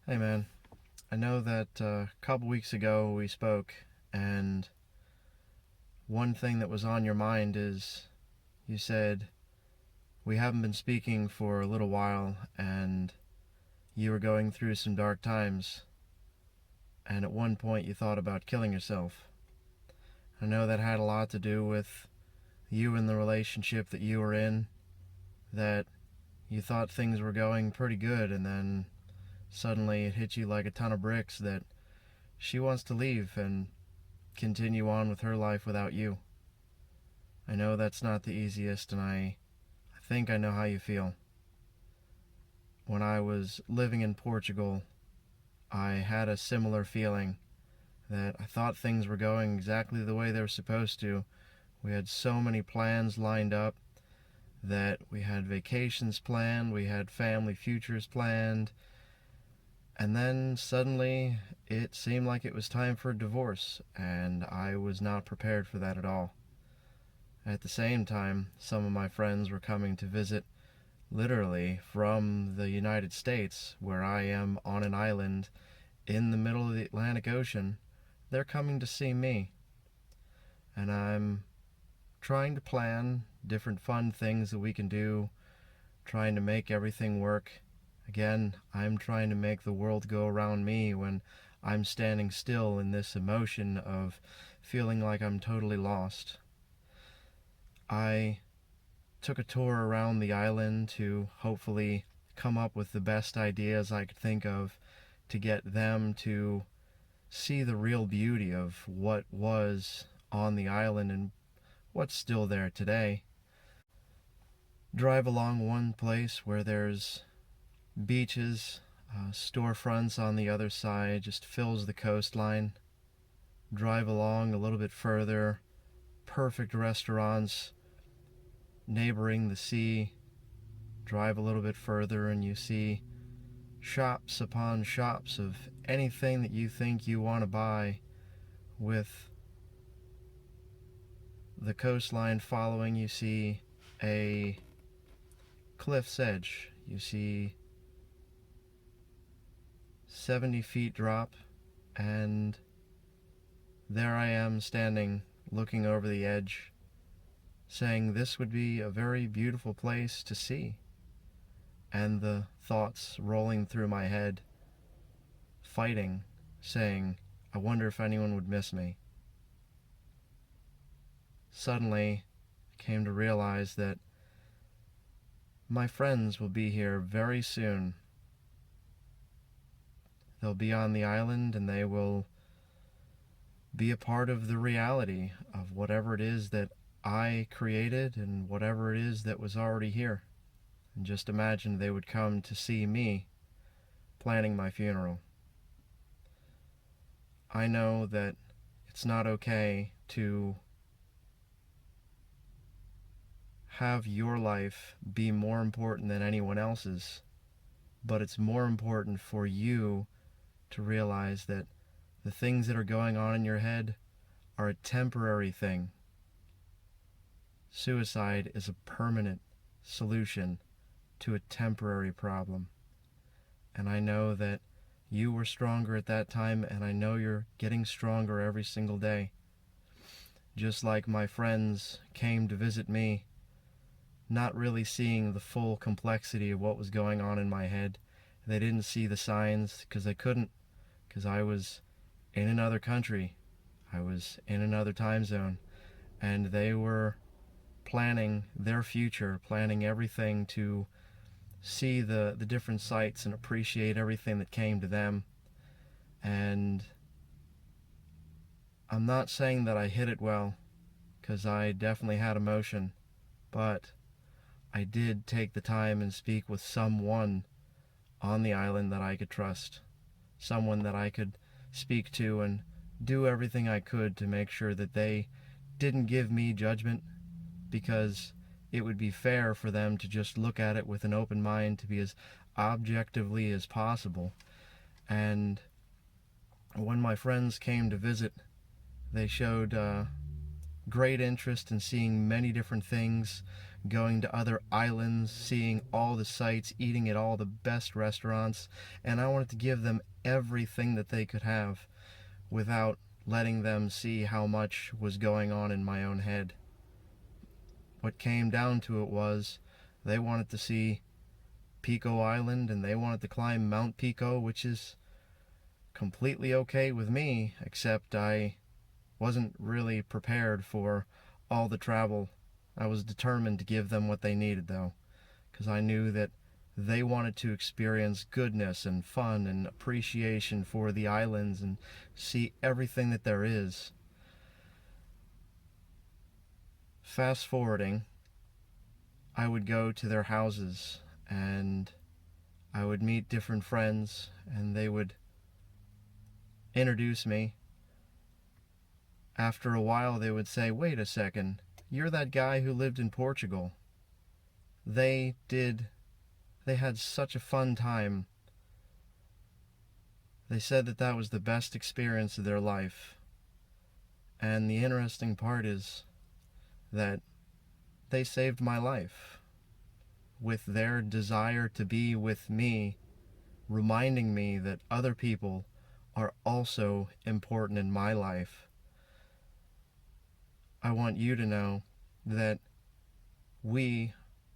Hey man, I know that a couple weeks ago we spoke, and one thing that was on your mind is you said we haven't been speaking for a little while, and you were going through some dark times, and at one point you thought about killing yourself. I know that had a lot to do with you and the relationship that you were in, that you thought things were going pretty good, and then suddenly it hit you like a ton of bricks that she wants to leave and continue on with her life without you. I know that's not the easiest, and I think I know how you feel. When I was living in Portugal, I had a similar feeling that I thought things were going exactly the way they were supposed to. We had so many plans lined up, that we had vacations planned, we had family futures planned, and then suddenly it seemed like it was time for a divorce, and I was not prepared for that at all. At the same time, some of my friends were coming to visit literally from the United States, where I am on an island in the middle of the Atlantic Ocean. They're coming to see me, and I'm trying to plan different fun things that we can do, trying to make everything work. Again, I'm trying to make the world go around me when I'm standing still in this emotion of feeling like I'm totally lost. I took a tour around the island to hopefully come up with the best ideas I could think of to get them to see the real beauty of what was on the island and what's still there today. Drive along one place where there's beaches, storefronts on the other side, just fills the coastline. Drive along a little bit further, perfect restaurants neighboring the sea. Drive a little bit further and you see shops upon shops of anything that you think you want to buy, with the coastline following. You see a cliff's edge. You see 70 feet drop, and there I am standing looking over the edge, saying this would be a very beautiful place to see. And the thoughts rolling through my head, fighting, saying, I wonder if anyone would miss me. Suddenly, I came to realize that my friends will be here very soon. They'll be on the island and they will be a part of the reality of whatever it is that I created and whatever it is that was already here. And just imagine they would come to see me planning my funeral. I know that it's not okay to have your life be more important than anyone else's, but it's more important for you to realize that the things that are going on in your head are a temporary thing. Suicide is a permanent solution to a temporary problem. And I know that you were stronger at that time, and I know you're getting stronger every single day. Just like my friends came to visit me, not really seeing the full complexity of what was going on in my head. They didn't see the signs because they couldn't, because I was in another country. I was in another time zone, and they were planning their future, planning everything to see the different sights and appreciate everything that came to them. And I'm not saying that I hit it well, because I definitely had emotion, but I did take the time and speak with someone on the island that I could trust, someone that I could speak to and do everything I could to make sure that they didn't give me judgment, because it would be fair for them to just look at it with an open mind, to be as objectively as possible. And when my friends came to visit, they showed great interest in seeing many different things, going to other islands, seeing all the sights, eating at all the best restaurants, and I wanted to give them everything that they could have without letting them see how much was going on in my own head. What came down to it was they wanted to see Pico Island and they wanted to climb Mount Pico, which is completely okay with me, except I wasn't really prepared for all the travel. I was determined to give them what they needed, though, because I knew that they wanted to experience goodness and fun and appreciation for the islands and see everything that there is. Fast forwarding, I would go to their houses and I would meet different friends and they would introduce me. After a while, they would say, "Wait a second, you're that guy who lived in Portugal." They had such a fun time. They said that that was the best experience of their life. And the interesting part is that they saved my life with their desire to be with me, reminding me that other people are also important in my life. I want you to know that we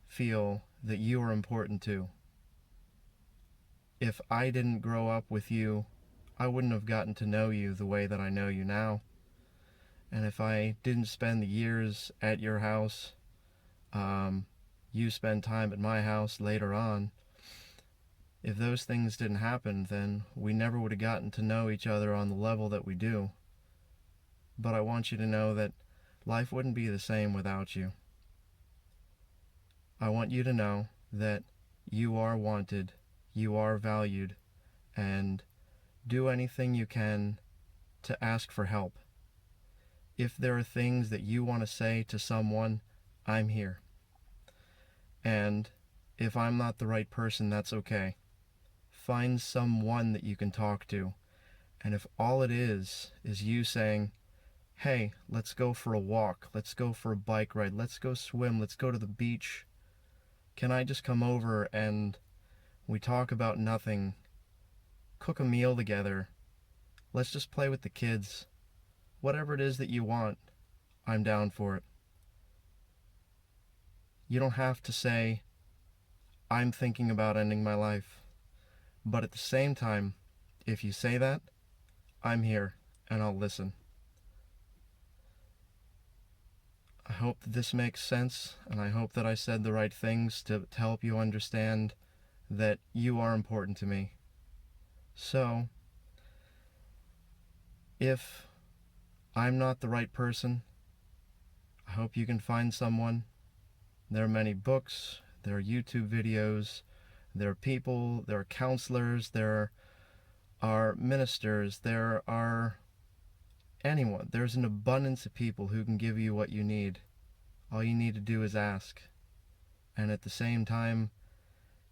feel that you are important too. If I didn't grow up with you, I wouldn't have gotten to know you the way that I know you now. And if I didn't spend the years at your house, you spend time at my house later on, if those things didn't happen, then we never would have gotten to know each other on the level that we do. But I want you to know that life wouldn't be the same without you. I want you to know that you are wanted, you are valued, and do anything you can to ask for help. If there are things that you want to say to someone, I'm here. And if I'm not the right person, that's okay. Find someone that you can talk to. And if all it is you saying, "Hey, let's go for a walk, let's go for a bike ride, let's go swim, let's go to the beach. Can I just come over and we talk about nothing, cook a meal together, let's just play with the kids." Whatever it is that you want, I'm down for it. You don't have to say, "I'm thinking about ending my life." But at the same time, if you say that, I'm here and I'll listen. I hope that this makes sense, and I hope that I said the right things to help you understand that you are important to me. So, if I'm not the right person, I hope you can find someone. There are many books, there are YouTube videos, there are people, there are counselors, there are ministers, there are anyone. There's an abundance of people who can give you what you need. All you need to do is ask. And at the same time,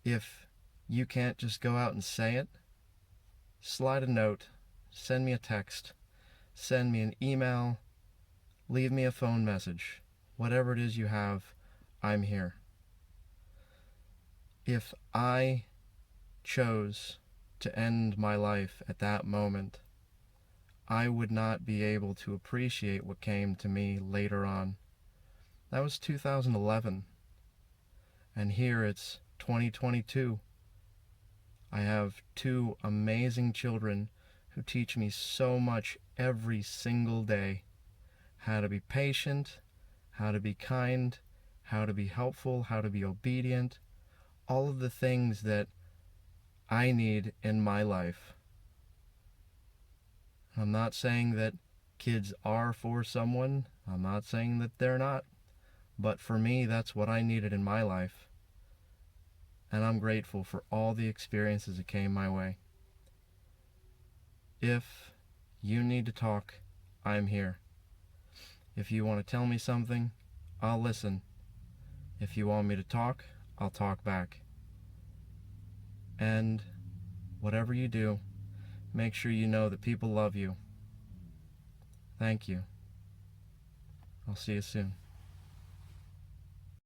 if you can't just go out and say it, slide a note, send me a text, send me an email, leave me a phone message. Whatever it is you have, I'm here. If I chose to end my life at that moment, I would not be able to appreciate what came to me later on. That was 2011. And here it's 2022. I have two amazing children who teach me so much every single day. How to be patient, how to be kind, how to be helpful, how to be obedient. All of the things that I need in my life. I'm not saying that kids are for someone. I'm not saying that they're not. But for me, that's what I needed in my life. And I'm grateful for all the experiences that came my way. If you need to talk, I'm here. If you want to tell me something, I'll listen. If you want me to talk, I'll talk back. And whatever you do, make sure you know that people love you. Thank you. I'll see you soon.